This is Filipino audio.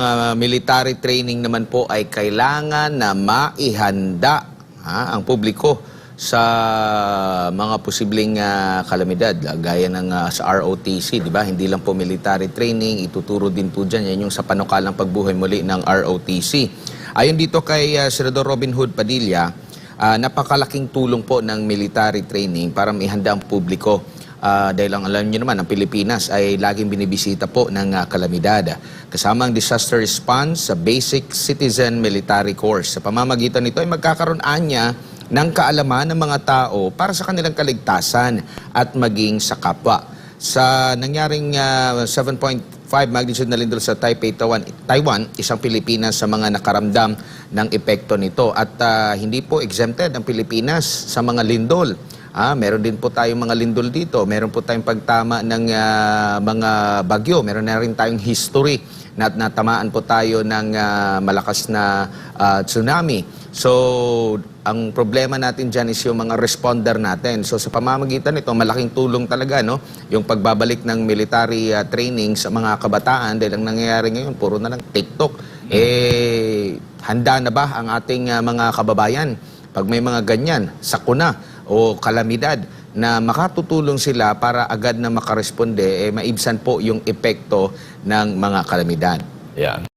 mga military training naman po ay kailangan na maihanda ang publiko sa mga posibleng kalamidad gaya ng sa ROTC, di ba? Hindi lang po military training, ituturo din po dyan yan yung sa panukalang pagbuhay muli ng ROTC. Ayon dito kay Senador Robin Hood Padilla, napakalaking tulong po ng military training para maihanda ang publiko. Dahil ang alam niyo naman, ang Pilipinas ay laging binibisita po ng kalamidad. Kasama ang disaster response sa Basic Citizen Military Course. Sa pamamagitan nito ay magkakaroon anya ng kaalaman ng mga tao para sa kanilang kaligtasan at maging sa kapwa. Sa nangyaring 7.5 magnitude na lindol sa Taipei, Taiwan, isang Pilipinas sa mga nakaramdam ng epekto nito. At hindi po exempted ang Pilipinas sa mga lindol. Meron din po tayong mga lindol dito. Meron po tayong pagtama ng mga bagyo. Meron na rin tayong history na natamaan po tayo ng malakas na tsunami. So, ang problema natin dyan is yung mga responder natin. So, sa pamamagitan nito, malaking tulong talaga, no? Yung pagbabalik ng military training sa mga kabataan dahil ang nangyayari ngayon, puro na lang TikTok. Handa na ba ang ating mga kababayan? Pag may mga ganyan, sakuna o kalamidad na makatutulong sila para agad na makaresponde, maibsan po yung epekto ng mga kalamidad. Yan.